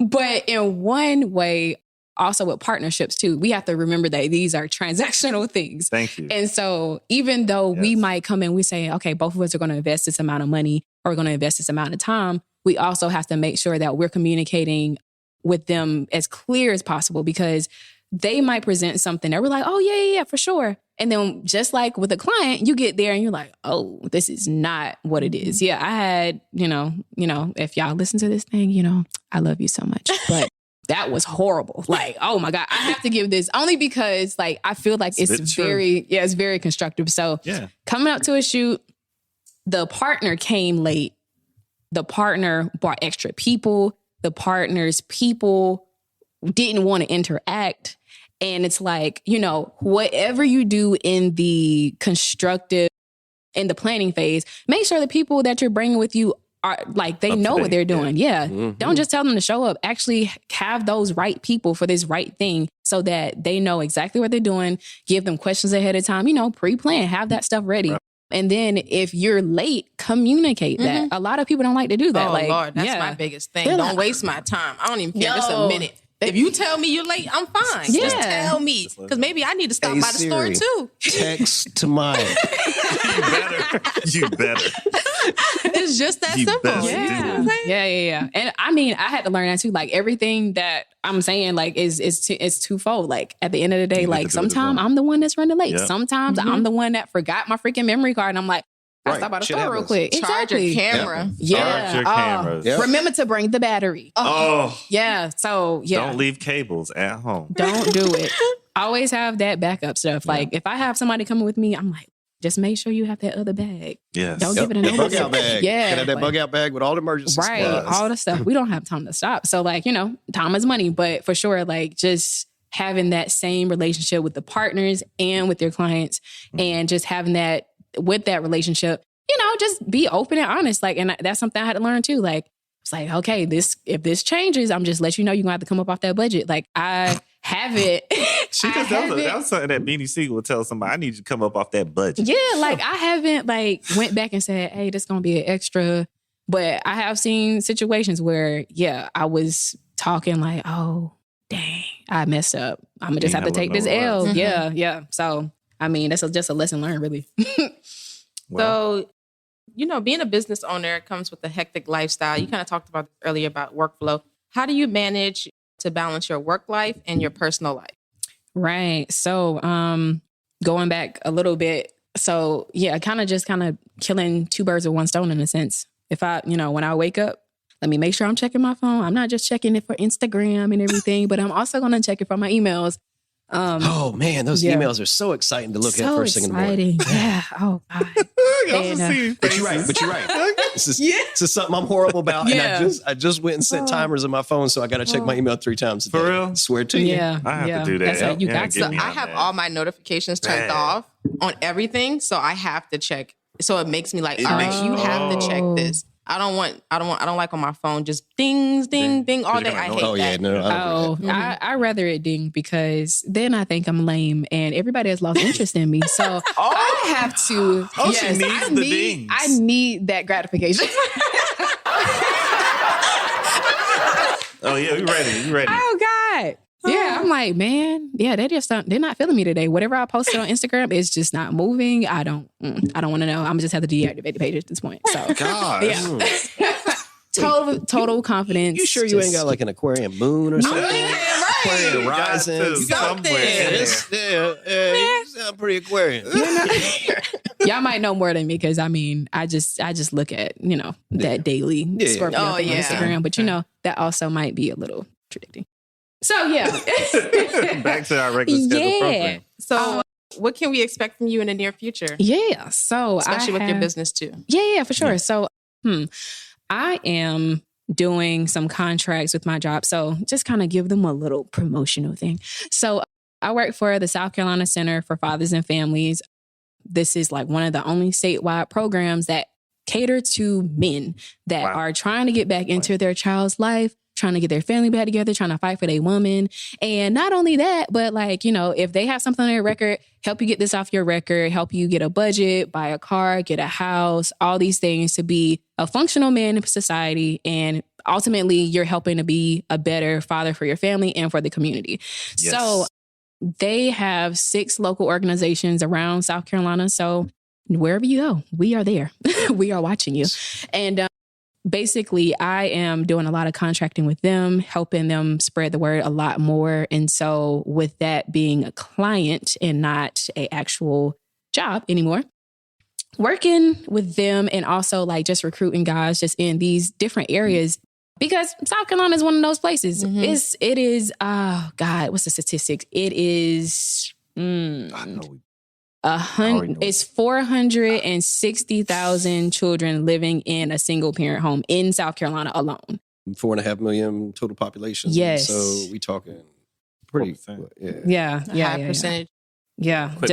B: But in one way, also with partnerships too, we have to remember that these are transactional things.
D: Thank you.
B: And so even though we might come in, we say, okay, both of us are going to invest this amount of money or we're going to invest this amount of time, we also have to make sure that we're communicating with them as clear as possible because they might present something that we're like, oh yeah, for sure. And then just like with a client, you get there and you're like, oh, this is not what it is. Yeah, I had, if y'all listen to this thing, I love you so much. But that was horrible. Like, oh my God, I have to give this only because like, I feel like it's very constructive. So coming up to a shoot, the partner came late. The partner brought extra people. The partner's people didn't want to interact. And it's like, whatever you do in the constructive, in the planning phase, make sure the people that you're bringing with you are like, they know what they're doing. Yeah. Mm-hmm. Don't just tell them to show up. Actually have those right people for this right thing so that they know exactly what they're doing. Give them questions ahead of time, pre-plan, have that stuff ready. Right. And then if you're late, communicate that. A lot of people don't like to do that.
A: Oh, like, Lord, that's my biggest thing.
B: They're
A: don't waste my time. I don't even care. Just a minute. If you tell me you're late, I'm fine. Yeah. Just tell me. Because maybe I need to stop by the store too.
C: Text to mine.
D: You better.
A: It's just that simple.
B: Yeah. And I mean, I had to learn that too. Like everything that I'm saying, like is twofold. Like at the end of the day, like sometimes I'm the one that's running late. Yep. Sometimes I'm the one that forgot my freaking memory card. And I'm like, I stop by the store real quick.
A: Charge your camera.
B: Yeah.
D: Charge your cameras.
B: Remember to bring the battery. Yeah. So
D: Don't leave cables at home.
B: Don't do it. Always have that backup stuff. Like if I have somebody coming with me, I'm like, just make sure you have that other bag.
D: Yes.
B: Don't give it an
C: bug out bag.
B: Yeah.
C: Can have that bug out bag with all the emergency supplies.
B: All the stuff. We don't have time to stop. So like, time is money. But for sure, like just having that same relationship with the partners and with your clients and just having that with that relationship, just be open and honest. Like, and that's something I had to learn too. Like, it's like, okay, if this changes, I'm just let you know you're gonna have to come up off that budget. Like I haven't.
D: That was something that Beanie Siegel would tell somebody. I need you to come up off that budget.
B: Yeah, like I haven't went back and said, hey, this is gonna be an extra But I have seen situations where, I was talking like, oh, dang, I messed up. I'm going to just have to take this L.
A: Mm-hmm.
B: Yeah. So, I mean, that's just a lesson learned, really.
A: So, being a business owner comes with a hectic lifestyle. You kind of talked about this earlier about workflow. How do you manage to balance your work life and your personal life?
B: Right. So, going back a little bit. So, kind of killing two birds with one stone in a sense. If I, when I wake up, let me make sure I'm checking my phone. I'm not just checking it for Instagram and everything, but I'm also going to check it for my emails.
C: Oh man, those emails are so exciting to look at first thing in the morning.
B: Yeah. Oh God.
C: But you're right. This is something I'm horrible about.
B: Yeah.
C: And I just went and set timers on my phone, so I got to check my email 3 times a day.
D: For real?
C: I swear to you.
B: Yeah.
D: I have to do that.
B: That's how you got
A: So I have all my notifications turned off on everything, so I have to check. So it makes me like, all right, you have to check this. I don't like on my phone just ding, ding, ding all day. I hate that.
C: Oh yeah, no.
B: I rather it ding because then I think I'm lame and everybody has lost interest in me. So I have to.
D: She needs the dings.
B: I need that gratification.
D: Oh yeah, you ready?
B: Oh God. Yeah, I'm like, man, they're not feeling me today. Whatever I posted on Instagram is just not moving. I don't want to know. I'm gonna just have to deactivate the page at this point. So
D: God.
B: total confidence.
C: You sure you ain't got like an Aquarium moon or something? Aquarium rising.
D: Somewhere.
C: You sound pretty Aquarium.
B: Y'all might know more than me because I just look at that daily Scorpio thing on Instagram, but that also might be a little contradicting. So
D: back to our regular schedule program.
A: So what can we expect from you in the near future?
B: Yeah, so
A: especially with your business too.
B: Yeah, for sure. So I am doing some contracts with my job. So just kind of give them a little promotional thing. So I work for the South Carolina Center for Fathers and Families. This is like one of the only statewide programs that cater to men that are trying to get back into their child's life, trying to get their family back together, trying to fight for their woman. And not only that, but if they have something on their record, help you get this off your record, help you get a budget, buy a car, get a house, all these things to be a functional man in society. And ultimately, you're helping to be a better father for your family and for the community. Yes. So they have 6 local organizations around South Carolina. So wherever you go, we are there. We are watching you. And basically, I am doing a lot of contracting with them, helping them spread the word a lot more. And so with that being a client and not an actual job anymore, working with them and also just recruiting guys just in these different areas, because South Carolina is one of those places. Mm-hmm. It is, oh God, what's the statistics? It is, it's 460,000 children living in a single parent home in South Carolina alone.
C: 4.5 million total population.
B: Yes.
C: So we talking pretty,
A: high percentage.
B: Yeah.
D: Quick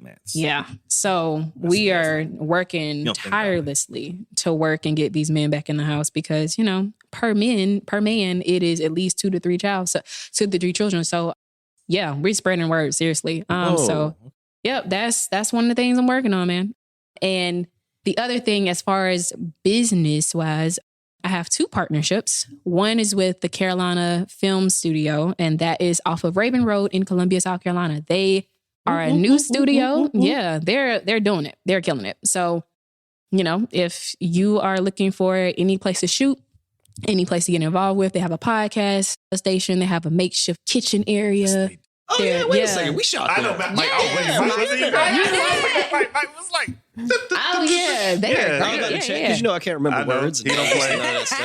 D: maths.
B: Yeah. So we are working tirelessly to work and get these men back in the house because, per man, it is at least 2 to 3 children. So yeah, we're spreading word seriously. So yep, that's one of the things I'm working on, man. And the other thing, as far as business wise, I have 2 partnerships. One is with the Carolina Film Studio, and that is off of Raven Road in Columbia, South Carolina. They are a new studio. Yeah, they're doing it. They're killing it. So, if you are looking for any place to shoot, any place to get involved with, they have a podcast station. They have a makeshift kitchen area.
C: Oh yeah, wait a second. We shot that.
D: I know. Mike was like,
B: oh yeah, they're
C: because I can't remember words.
D: He don't play.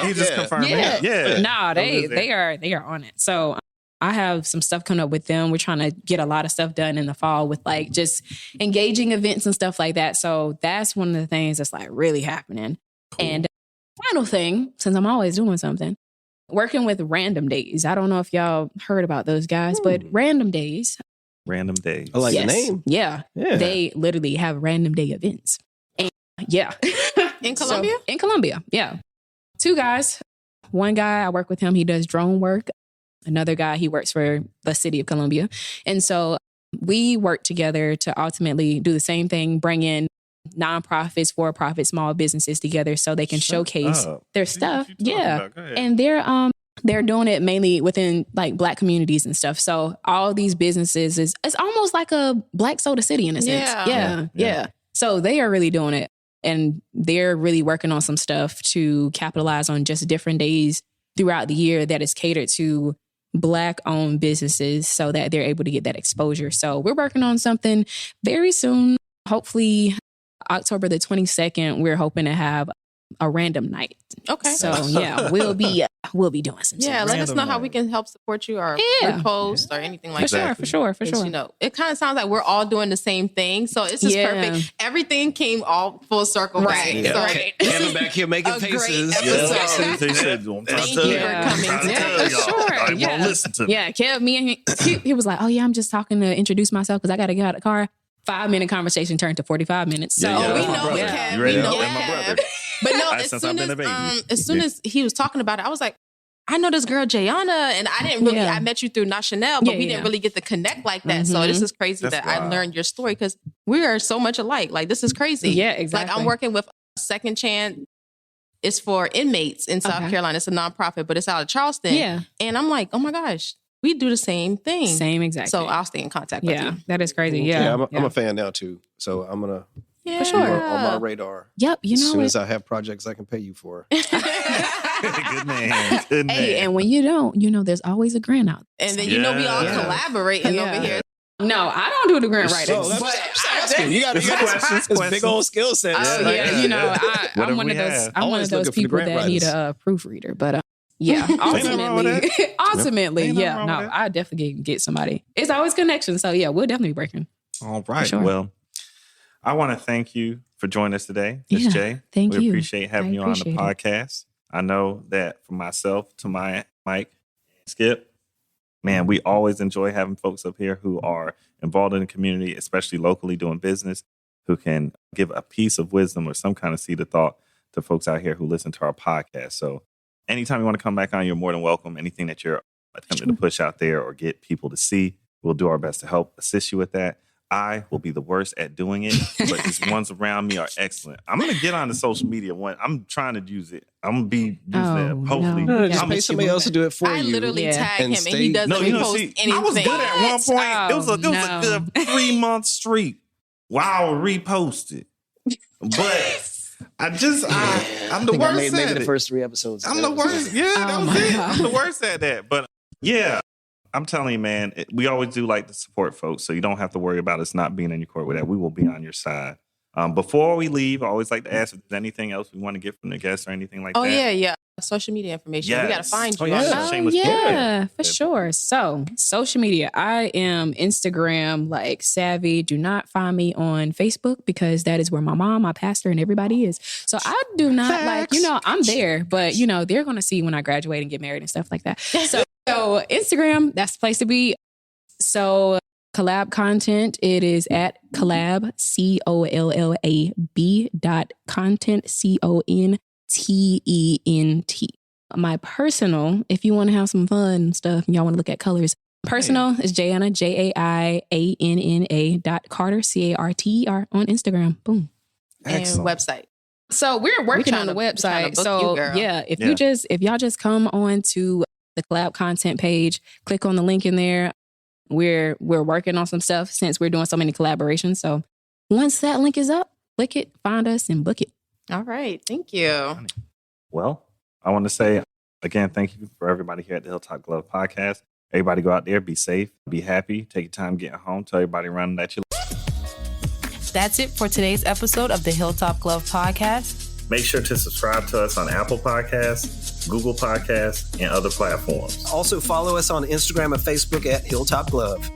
D: He just confirmed. Yeah.
B: No, they are on it. So I have some stuff coming up with them. We're trying to get a lot of stuff done in the fall with just engaging events and stuff like that. So that's one of the things that's really happening. Cool. And final thing, since I'm always doing something, working with Random Days. I don't know if y'all heard about those guys, but Random Days.
D: Random Days.
C: I like the name.
B: Yeah. They literally have random day events. And
A: In Columbia?
B: In Columbia, yeah. 2 guys. One guy, I work with him. He does drone work. Another guy, he works for the city of Columbia. And so we work together to ultimately do the same thing, bring in nonprofits, for-profit, small businesses together so they can showcase their stuff. Yeah. And they're doing it mainly within like Black communities and stuff. So all these businesses it's almost like a Black Soda City in a sense. Yeah. So they are really doing it. And they're really working on some stuff to capitalize on just different days throughout the year that is catered to Black-owned businesses so that they're able to get that exposure. So we're working on something very soon. Hopefully October the 22nd, we're hoping to have a random night.
A: Okay.
B: So yeah, we'll be doing some.
A: Yeah, let us know how we can help support you or repost or anything like that.
B: For sure.
A: You know, it kind of sounds like we're all doing the same thing, so it's just perfect. Everything came all full circle, right?
C: Yeah.
A: So,
C: Kevin back here making faces.
D: They said,
A: thank you for coming.
B: Sure.
D: Yeah, listen to me.
B: Yeah, Kev, me and he was like, "Oh yeah, I'm just talking to introduce myself because I got to get out of the car." 5-minute conversation turned to 45 minutes. So
A: we know it, Kev.
D: You ready
A: We
D: to
A: know
D: help my brother?
A: But no, as soon as he was talking about it, I was like, I know this girl Jayana, and I didn't really. I met you through Chanel, but we didn't really get to connect like that. So this is crazy that I learned your story because we are so much alike. Like this is crazy.
B: Yeah, exactly.
A: Like I'm working with Second Chance. It's for inmates in South Carolina. It's a nonprofit, but it's out of Charleston. Yeah, and I'm like, oh my gosh. We do the same thing.
B: Same exact.
A: So I'll stay in contact with you.
B: Yeah, that is crazy. Yeah,
C: I'm a fan now too. So I'm gonna
B: for sure
C: on my radar.
B: Yep, you know.
C: As soon as I have projects I can pay you for.
D: Good man. Good man.
B: Hey, and when you don't, you know, there's always a grant out.
A: And then you know we all collaborating over here.
B: No, I don't do the grant writing.
C: You got questions. Big old skill set.
B: You know, I'm one of those. I'm one of those people that need a proofreader, but. Yeah, ultimately, yeah. No, I definitely can get somebody. It's always connections. So yeah, we'll definitely be breaking.
D: All right.
B: Sure.
D: Well, I want to thank you for joining us today, Ms. J.
B: Thank you.
D: We appreciate having you on the podcast. I know that for myself, to my Mike, Skip, man, we always enjoy having folks up here who are involved in the community, especially locally doing business, who can give a piece of wisdom or some kind of seed of thought to folks out here who listen to our podcast. So anytime you want to come back on, you're more than welcome. Anything that you're attempting to push out there or get people to see, we'll do our best to help assist you with that. I will be the worst at doing it, but these ones around me are excellent. I'm going to get on the social media one. I'm trying to use it. I'm going to be using it. Hopefully.
C: No. Just pay somebody else to do it for you.
A: I literally tag him and he doesn't repost anything.
D: I was good at one point. It was a good 3-month streak. Wow, reposted. But I'm the worst at it.
C: Maybe the first 3 episodes.
D: I'm the worst. Yeah, that was it. I'm the worst at that. But yeah, I'm telling you, man, we always do like to support folks, so you don't have to worry about us not being in your court with that. We will be on your side. Before we leave, I always like to ask if there's anything else we want to get from the guests or anything like that.
A: Oh, yeah. Social media information.
D: Yes.
A: We got to find you.
B: For sure. So, social media. I am Instagram like savvy. Do not find me on Facebook because that is where my mom, my pastor, and everybody is. So I do not I'm there, but they're going to see when I graduate and get married and stuff like that. So Instagram, that's the place to be. So collab content, it is at collab, COLLAB.content, CONTENT. My personal, if you want to have some fun stuff and y'all want to look at colors, personal is Jayana, JAIANNA.Carter, CARTER on Instagram. Boom.
A: Excellent. And website.
B: So we're working on the website. So if y'all just come on to the collab content page, click on the link in there. We're working on some stuff since we're doing so many collaborations. So once that link is up, click it, find us, and book it.
A: All right. Thank you.
D: Well, I want to say, again, thank you for everybody here at the Hilltop Glove Podcast. Everybody go out there, be safe, be happy, take your time getting home, tell everybody around that you love.
A: That's it for today's episode of the Hilltop Glove Podcast.
D: Make sure to subscribe to us on Apple Podcasts, Google Podcasts, and other platforms.
C: Also follow us on Instagram and Facebook at Hilltop Glove.